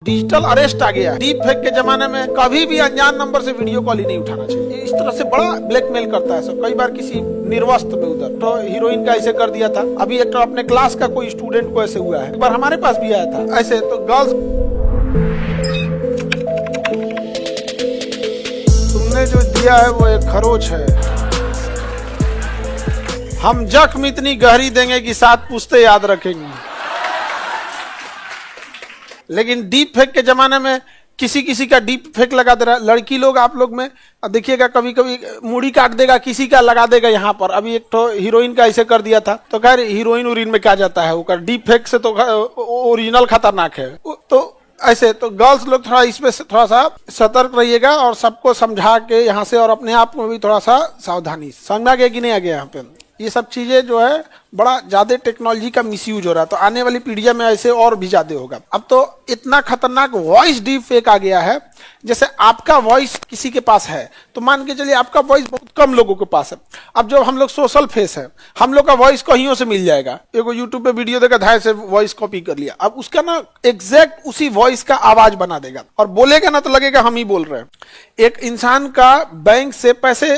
Digital arrest आ गया है। Deep fake के जमाने में कभी भी अनजान नंबर से वीडियो कॉल ही नहीं उठाना चाहिए। इस तरह से बड़ा ब्लैकमेल करता है सब। कई बार किसी निर्वस्त्र में उधर तो हीरोइन का ऐसे कर दिया था। अभी एक तो अपने क्लास का कोई स्टूडेंट को ऐसे हुआ है। एक बार हमारे पास भी आया था ऐसे। तो गर्ल्स, तुमने जो दिया है वो एक खरोच है। हम जख्म इतनी गहरी देंगे कि 7 पुश्ते याद रखेंगे। लेकिन डीप फेक के जमाने में किसी किसी का डीप फेक लगा दे रहा है। लड़की लोग, आप लोग में देखिएगा, कभी कभी मुड़ी काट देगा, किसी का लगा देगा यहाँ पर। अभी एक तो हीरोइन का ऐसे कर दिया था। तो खैर हीरोइन उरीन में क्या जाता है, वो डीप फेक से तो ओरिजिनल खतरनाक है। तो ऐसे तो गर्ल्स लोग थोड़ा इसमें थोड़ा सा सतर्क रहिएगा और सबको समझा के यहाँ से, और अपने आप में भी थोड़ा सा सावधानी। समझ आ गया कि नहीं आ गया यहाँ पे? ये सब चीजें जो है बड़ा ज्यादा टेक्नोलॉजी का मिसयूज हो रहा है। तो आने वाली पीढ़ियों में ऐसे और भी ज्यादा होगा। अब तो इतना खतरनाक वॉइस डीप फेक आ गया है। जैसे आपका वॉइस किसी के पास है, तो मान के चलिए आपका वॉइस बहुत कम लोगों के पास है। अब जो हम लोग सोशल फेस है, हम लोग का वॉइस कहीं से मिल जाएगा। एगो यूट्यूब पे वीडियो देखा, धाय से वॉइस कॉपी कर लिया। अब उसका ना एग्जैक्ट उसी वॉइस का आवाज बना देगा और बोलेगा ना तो लगेगा हम ही बोल रहे हैं। एक इंसान का बैंक से पैसे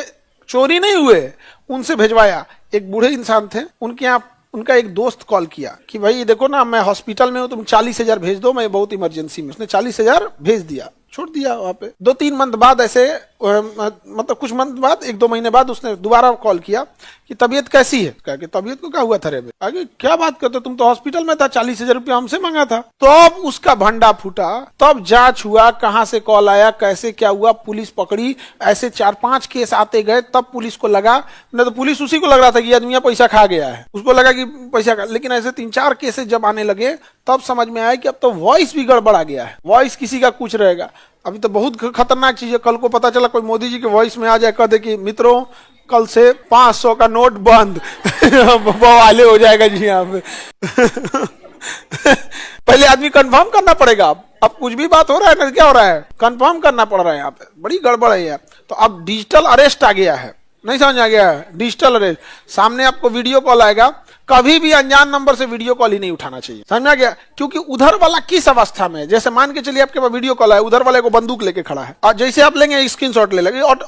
चोरी नहीं हुए, उनसे भिजवाया। एक बूढ़े इंसान थे, उनके यहाँ उनका एक दोस्त कॉल किया कि भाई देखो ना, मैं हॉस्पिटल में हूं, तुम 40,000 भेज दो, मैं बहुत इमरजेंसी में। उसने 40,000 भेज दिया, छोड़ दिया वहां पे। 2-3 मंथ बाद ऐसे, मतलब कुछ मंथ बाद, 1-2 महीने बाद उसने दोबारा कॉल किया कि तबीयत कैसी है। कहा कि तबीयत को क्या हुआ था रे? आगे क्या बात करते, तुम तो हॉस्पिटल में था, 40,000 रुपया हमसे मांगा था। तो अब उसका भंडा फूटा, तब जांच हुआ, कहां से कॉल आया, कैसे क्या हुआ, पुलिस पकड़ी। ऐसे 4-5 केस आते गए, तब पुलिस को लगा, नहीं तो पुलिस उसी को लग रहा था कि आदमी पैसा खा गया है, उसको लगा कि पैसा खा। लेकिन ऐसे 3-4 केसेस जब आने लगे, तब समझ में आया कि अब तो वॉइस भी गड़बड़ा गया है। वॉइस किसी का कुछ रहेगा। अभी तो बहुत खतरनाक चीज है। कल को पता चला कोई मोदी जी के वॉइस में आ जाए, कह दे कि मित्रों कल से 500 का नोट बंद। बवाले हो जाएगा जी यहाँ पे। पहले आदमी कंफर्म करना पड़ेगा। अब कुछ भी बात हो रहा है ना, क्या हो रहा है, कंफर्म करना पड़ रहा है। यहाँ पे बड़ी गड़बड़ है यार। तो अब डिजिटल अरेस्ट आ गया है। नहीं समझ आ गया है? डिजिटल अरेस्ट, सामने आपको वीडियो कॉल आएगा, कभी भी अनजान नंबर से वीडियो कॉल ही नहीं उठाना चाहिए। समझ आ गया? क्योंकि उधर वाला किस अवस्था में, जैसे मान के चलिए आपके पास वीडियो कॉल है, उधर वाले को बंदूक लेके खड़ा है, और जैसे आप लेंगे स्क्रीनशॉट ले लेंगे, और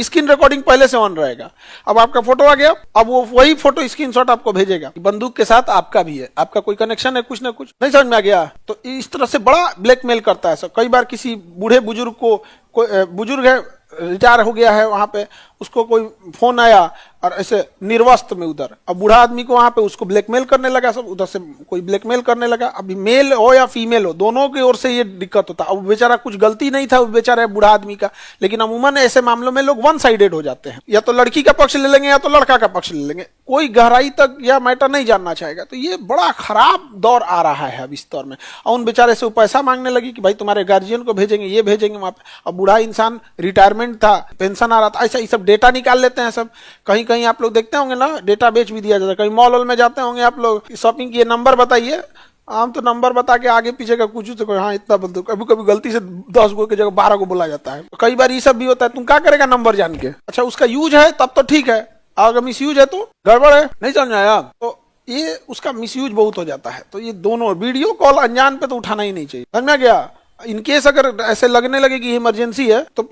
स्क्रीन रिकॉर्डिंग पहले से ऑन रहेगा। अब आपका फोटो आ गया, अब वो वही फोटो स्क्रीनशॉट आपको भेजेगा। बंदूक के साथ आपका भी है, आपका कोई कनेक्शन है, कुछ ना कुछ। नहीं समझ में आ गया? तो इस तरह से बड़ा ब्लैकमेल करता है सब। कई बार किसी बूढ़े बुजुर्ग को, बुजुर्ग है, रिटायर हो गया है, वहां पे उसको कोई फोन आया और ऐसे निर्वस्त्र में उधर, अब बूढ़ा आदमी को वहां पे उसको ब्लैकमेल करने लगा सब। उधर से कोई ब्लैकमेल करने लगा। अभी मेल हो या फीमेल हो, दोनों की ओर से ये दिक्कत होता। अब बेचारा कुछ गलती नहीं था, वो बेचारा बूढ़ा आदमी का। लेकिन अमूमन ऐसे मामलों में लोग वन साइडेड हो जाते हैं, या तो लड़की का पक्ष ले लेंगे या तो लड़का का पक्ष ले लेंगे। कोई गहराई तक यह मैटर नहीं जानना चाहेगा। तो ये बड़ा खराब दौर आ रहा है अब इस दौर में। और उन बेचारे से वो पैसा मांगने लगी कि भाई तुम्हारे गार्जियन को भेजेंगे, ये भेजेंगे वहां पे। अब बूढ़ा इंसान, रिटायरमेंट था, पेंशन आ रहा था, ऐसा ये सब डेटा निकाल लेते हैं सब। कहीं कहीं आप लोग देखते होंगे ना, डेटा बेच भी दिया जाता है। कहीं मॉल वॉल में जाते होंगे आप लोग, शॉपिंग किए, नंबर बताइए, हम तो नंबर बता के आगे पीछे का कुछ तो हाँ इतना बोल दो। कभी कभी गलती से 10 गो की जगह 12 को बोला जाता है। कई बार ये सब भी होता है। तुम क्या करेगा नंबर जान के? अच्छा, उसका यूज है तब तो ठीक है, अगर मिस यूज है तो गड़बड़ है। नहीं समझ आया? तो ये उसका मिस यूज बहुत हो जाता है। तो ये दोनों वीडियो कॉल अनजान पे तो उठाना ही नहीं चाहिए। समझ में गया? इनकेस अगर ऐसे लगने लगे कि इमरजेंसी है, तो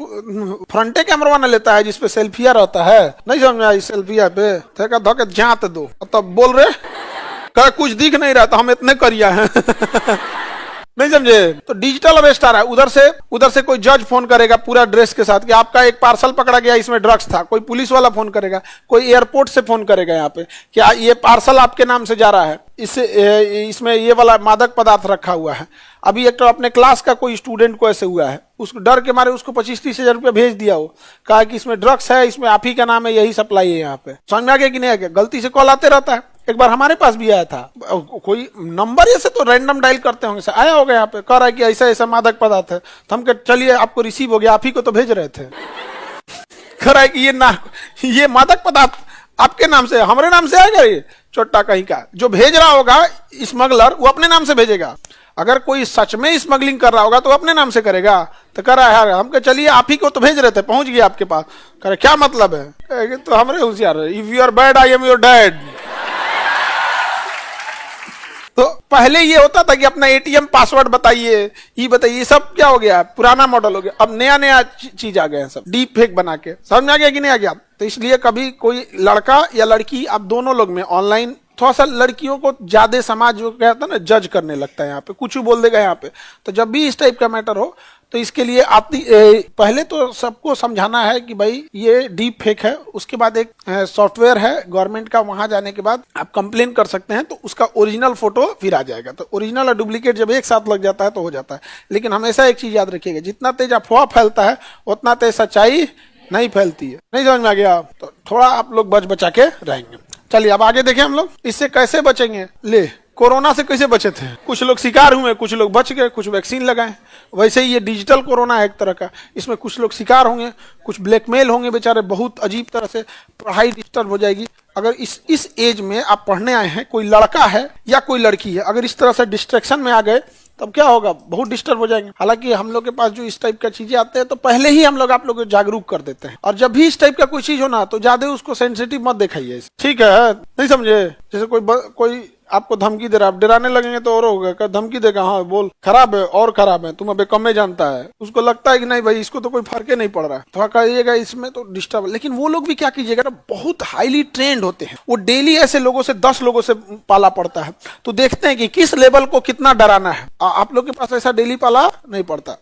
फ्रंटे कैमरा ना लेता है जिसपे सेल्फिया रहता है। नहीं समझ में आई? सेल्फिया पे थे धोके जात दो, तब बोल रहे क्या कुछ दिख नहीं रहा, तो हम इतने करिया हैं। नहीं समझे? तो डिजिटल अरेस्ट आ रहा है। उधर से कोई जज फोन करेगा पूरा ड्रेस के साथ कि आपका एक पार्सल पकड़ा गया, इसमें ड्रग्स था। कोई पुलिस वाला फोन करेगा, कोई एयरपोर्ट से फोन करेगा यहाँ पे कि ये पार्सल आपके नाम से जा रहा है, इसमें ये वाला मादक पदार्थ रखा हुआ है। अभी एक तो अपने क्लास का कोई स्टूडेंट को ऐसे हुआ है, उसको डर के मारे उसको 25-30 हजार रुपया भेज दिया। हो कहा कि इसमें ड्रग्स है, इसमें आप ही का नाम है, यही सप्लाई है यहाँ पे। समझ में आ गया कि नहीं आ गया? गलती से कॉल आते रहता है। एक बार हमारे पास भी आया था, कोई नंबर ऐसे तो रैंडम डायल करते होंगे, आया होगा यहाँ पे, कह रहा है कि ऐसा ऐसा मादक पदार्थ है। तो हम कह चलिए आपको रिसीव हो गया, आप ही को तो भेज रहे थे। कह रहा है कि ये मादक पदार्थ आपके नाम से, हमारे नाम से आएगा ये छोटा कहीं का। जो भेज रहा होगा स्मगलर, वो अपने नाम से भेजेगा। अगर कोई सच में स्मगलिंग कर रहा होगा तो अपने नाम से करेगा। तो कह रहा है हम कह चलिए आप ही को तो भेज रहे थे, पहुंच गया आपके पास। कह रहे क्या मतलब है? तो हमारे होशियार, if you are bad I am your dad. तो पहले ये होता था कि अपना एटीएम पासवर्ड बताइए, ये बताइए, सब क्या हो गया, पुराना मॉडल हो गया। अब नया नया चीज आ गया है, सब डीप फेक बना के। समझ में आ गया कि नहीं आ गया? तो इसलिए कभी कोई लड़का या लड़की, अब दोनों लोग में ऑनलाइन थोड़ा सा लड़कियों को ज्यादा समाज जो कहता है ना जज करने लगता है, यहाँ पे कुछ भी बोल देगा यहाँ पे। तो जब भी इस टाइप का मैटर हो तो इसके लिए पहले तो सबको समझाना है कि भाई ये डीप फेक है। उसके बाद एक सॉफ्टवेयर है गवर्नमेंट का, वहां जाने के बाद आप कंप्लेन कर सकते हैं, तो उसका ओरिजिनल फोटो फिर आ जाएगा। तो ओरिजिनल और डुप्लीकेट जब एक साथ लग जाता है तो हो जाता है। लेकिन हमेशा एक चीज याद रखिएगा, जितना तेज अफवाह फैलता है उतना तेज सच्चाई नहीं फैलती है। नहीं समझ में आ गया? तो थोड़ा आप लोग बच बचा के रहेंगे। चलिए अब आगे देखें हम लोग इससे कैसे बचेंगे। ले, कोरोना से कैसे बचे थे? कुछ लोग शिकार हुए, कुछ लोग बच गए, कुछ वैक्सीन लगाए। वैसे ही ये डिजिटल कोरोना है एक तरह का, इसमें कुछ लोग शिकार होंगे, कुछ ब्लैकमेल होंगे बेचारे, बहुत अजीब तरह से पढ़ाई डिस्टर्ब हो जाएगी। अगर इस एज में आप पढ़ने आए हैं, कोई लड़का है या कोई लड़की है, अगर इस तरह से डिस्ट्रैक्शन में आ गए तब क्या होगा, बहुत डिस्टर्ब हो जाएंगे। हालांकि हम लोग के पास जो इस टाइप का चीजें आते हैं तो पहले ही हम लोग आप लोग को जागरूक कर देते हैं। और जब भी इस टाइप का कोई चीज हो ना तो ज्यादा उसको सेंसिटिव मत दिखाइए, ठीक है? नहीं समझे? जैसे कोई आपको धमकी दे रहा है, आप डराने लगेंगे तो और होगा। क्या धमकी देगा? हाँ बोल, खराब है और खराब है, तुम अबे कम में जानता है। उसको लगता है कि नहीं भाई इसको तो कोई फर्क ही नहीं पड़ रहा है, थोड़ा कहिएगा इसमें तो डिस्टर्ब। लेकिन वो लोग भी क्या कीजिएगा ना, बहुत हाईली ट्रेंड होते हैं, वो डेली ऐसे लोगों से 10 लोगों से पाला पड़ता है, तो देखते हैं कि किस लेवल को कितना डराना है। आप लोग के पास ऐसा डेली पाला नहीं पड़ता।